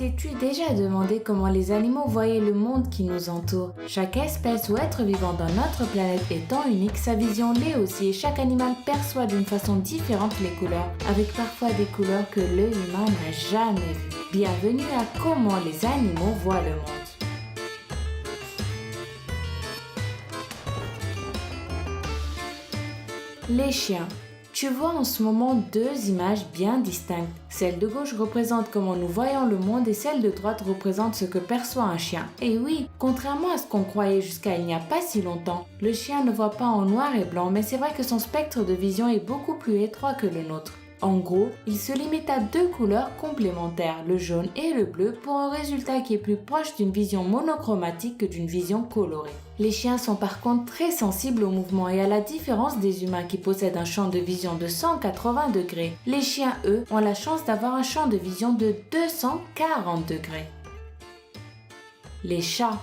T'es-tu déjà demandé comment les animaux voyaient le monde qui nous entoure? Chaque espèce ou être vivant dans notre planète étant unique, sa vision l'est aussi et chaque animal perçoit d'une façon différente les couleurs, avec parfois des couleurs que l'œil humain n'a jamais vues. Bienvenue à Comment les animaux voient le monde. Les chiens. Tu vois en ce moment deux images bien distinctes. Celle de gauche représente comment nous voyons le monde et celle de droite représente ce que perçoit un chien. Et oui, contrairement à ce qu'on croyait jusqu'à il n'y a pas si longtemps, le chien ne voit pas en noir et blanc, mais c'est vrai que son spectre de vision est beaucoup plus étroit que le nôtre. En gros, il se limite à deux couleurs complémentaires, le jaune et le bleu, pour un résultat qui est plus proche d'une vision monochromatique que d'une vision colorée. Les chiens sont par contre très sensibles au mouvement et à la différence des humains qui possèdent un champ de vision de 180 degrés, les chiens, eux, ont la chance d'avoir un champ de vision de 240 degrés. Les chats.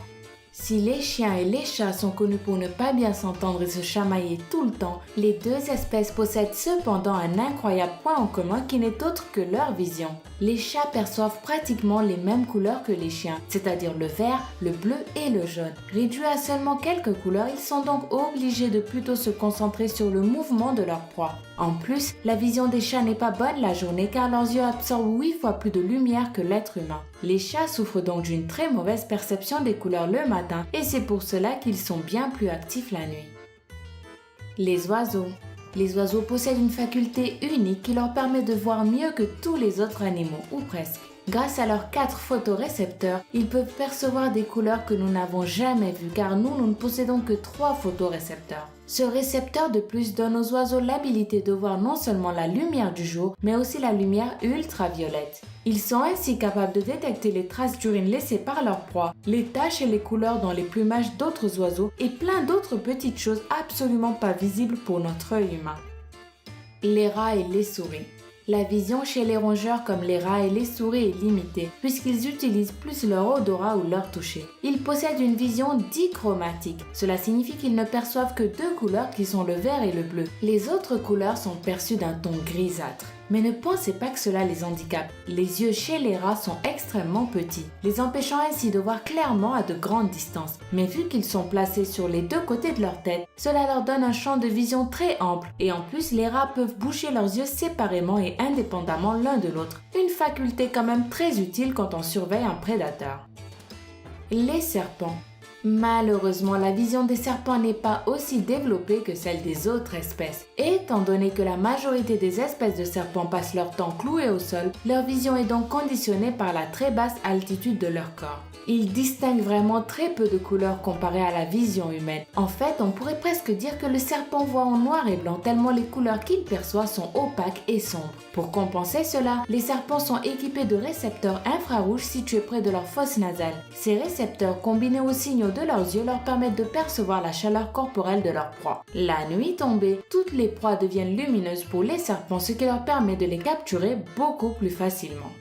Si les chiens et les chats sont connus pour ne pas bien s'entendre et se chamailler tout le temps, les deux espèces possèdent cependant un incroyable point en commun qui n'est autre que leur vision. Les chats perçoivent pratiquement les mêmes couleurs que les chiens, c'est-à-dire le vert, le bleu et le jaune. Réduits à seulement quelques couleurs, ils sont donc obligés de plutôt se concentrer sur le mouvement de leur proie. En plus, la vision des chats n'est pas bonne la journée car leurs yeux absorbent 8 fois plus de lumière que l'être humain. Les chats souffrent donc d'une très mauvaise perception des couleurs le matin et c'est pour cela qu'ils sont bien plus actifs la nuit. Les oiseaux. Les oiseaux possèdent une faculté unique qui leur permet de voir mieux que tous les autres animaux, ou presque. Grâce à leurs 4 photorécepteurs, ils peuvent percevoir des couleurs que nous n'avons jamais vues car nous ne possédons que 3 photorécepteurs. Ce récepteur de plus donne aux oiseaux l'habilité de voir non seulement la lumière du jour, mais aussi la lumière ultraviolette. Ils sont ainsi capables de détecter les traces d'urine laissées par leur proie, les taches et les couleurs dans les plumages d'autres oiseaux et plein d'autres petites choses absolument pas visibles pour notre œil humain. Les rats et les souris. La vision chez les rongeurs comme les rats et les souris est limitée puisqu'ils utilisent plus leur odorat ou leur toucher. Ils possèdent une vision dichromatique. Cela signifie qu'ils ne perçoivent que 2 couleurs qui sont le vert et le bleu. Les autres couleurs sont perçues d'un ton grisâtre. Mais ne pensez pas que cela les handicape. Les yeux chez les rats sont extrêmement petits, les empêchant ainsi de voir clairement à de grandes distances. Mais vu qu'ils sont placés sur les 2 côtés de leur tête, cela leur donne un champ de vision très ample. Et en plus, les rats peuvent bouger leurs yeux séparément et indépendamment l'un de l'autre. Une faculté quand même très utile quand on surveille un prédateur. Les serpents. Malheureusement, la vision des serpents n'est pas aussi développée que celle des autres espèces. Et étant donné que la majorité des espèces de serpents passent leur temps cloués au sol, leur vision est donc conditionnée par la très basse altitude de leur corps. Ils distinguent vraiment très peu de couleurs comparées à la vision humaine. En fait, on pourrait presque dire que le serpent voit en noir et blanc tellement les couleurs qu'il perçoit sont opaques et sombres. Pour compenser cela, les serpents sont équipés de récepteurs infrarouges situés près de leur fosse nasale. Ces récepteurs, combinés aux signaux de leurs yeux, leur permettent de percevoir la chaleur corporelle de leur proie. La nuit tombée, toutes les proies deviennent lumineuses pour les serpents, ce qui leur permet de les capturer beaucoup plus facilement.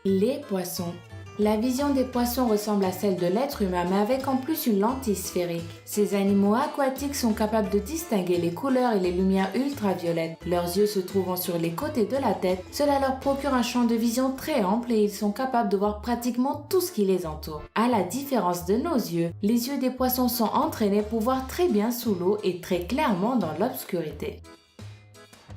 Les poissons. La vision des poissons ressemble à celle de l'être humain mais avec en plus une lentille sphérique. Ces animaux aquatiques sont capables de distinguer les couleurs et les lumières ultraviolettes. Leurs yeux se trouvant sur les côtés de la tête, cela leur procure un champ de vision très ample et ils sont capables de voir pratiquement tout ce qui les entoure. À la différence de nos yeux, les yeux des poissons sont entraînés pour voir très bien sous l'eau et très clairement dans l'obscurité.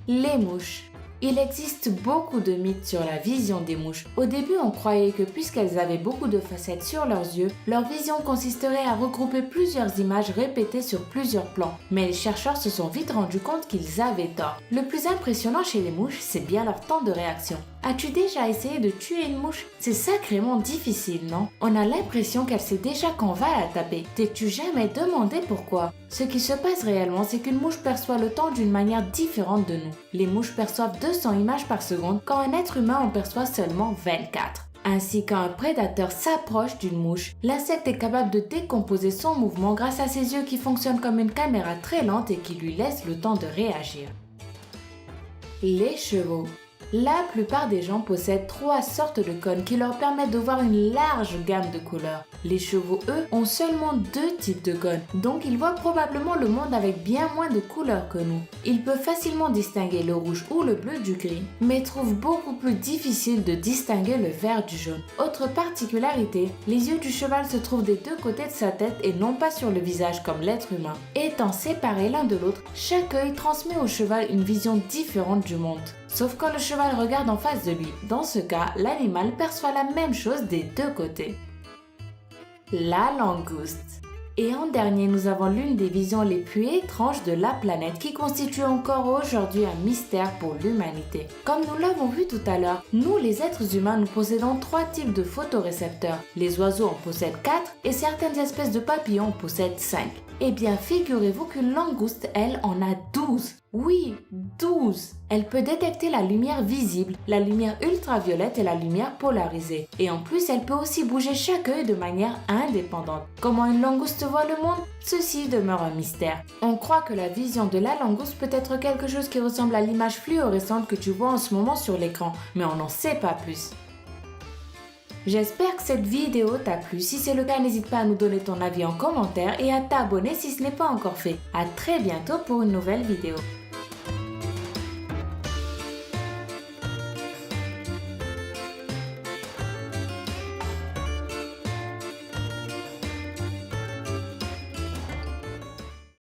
Les mouches. Il existe beaucoup de mythes sur la vision des mouches. Au début, on croyait que puisqu'elles avaient beaucoup de facettes sur leurs yeux, leur vision consisterait à regrouper plusieurs images répétées sur plusieurs plans. Mais les chercheurs se sont vite rendus compte qu'ils avaient tort. Le plus impressionnant chez les mouches, c'est bien leur temps de réaction. As-tu déjà essayé de tuer une mouche? C'est sacrément difficile, non? On a l'impression qu'elle sait déjà qu'on va la taper. T'es-tu jamais demandé pourquoi? Ce qui se passe réellement, c'est qu'une mouche perçoit le temps d'une manière différente de nous. Les mouches perçoivent 200 images par seconde, quand un être humain en perçoit seulement 24. Ainsi, quand un prédateur s'approche d'une mouche, l'insecte est capable de décomposer son mouvement grâce à ses yeux qui fonctionnent comme une caméra très lente et qui lui laissent le temps de réagir. Les chevaux. La plupart des gens possèdent 3 sortes de cônes qui leur permettent de voir une large gamme de couleurs. Les chevaux, eux, ont seulement 2 types de cônes, donc ils voient probablement le monde avec bien moins de couleurs que nous. Ils peuvent facilement distinguer le rouge ou le bleu du gris, mais trouvent beaucoup plus difficile de distinguer le vert du jaune. Autre particularité, les yeux du cheval se trouvent des 2 côtés de sa tête et non pas sur le visage comme l'être humain. Étant séparés l'un de l'autre, chaque œil transmet au cheval une vision différente du monde. Sauf quand le cheval regarde en face de lui. Dans ce cas, l'animal perçoit la même chose des 2 côtés. La langouste. Et en dernier, nous avons l'une des visions les plus étranges de la planète qui constitue encore aujourd'hui un mystère pour l'humanité. Comme nous l'avons vu tout à l'heure, nous les êtres humains, nous possédons 3 types de photorécepteurs. Les oiseaux en possèdent 4 et certaines espèces de papillons en possèdent 5. Eh bien, figurez-vous qu'une langouste, elle, en a 12. Oui, 12. Elle peut détecter la lumière visible, la lumière ultraviolette et la lumière polarisée. Et en plus, elle peut aussi bouger chaque œil de manière indépendante. Comment une langouste voit le monde? Ceci demeure un mystère. On croit que la vision de la langouste peut être quelque chose qui ressemble à l'image fluorescente que tu vois en ce moment sur l'écran, mais on n'en sait pas plus. J'espère que cette vidéo t'a plu. Si c'est le cas, n'hésite pas à nous donner ton avis en commentaire et à t'abonner si ce n'est pas encore fait. À très bientôt pour une nouvelle vidéo.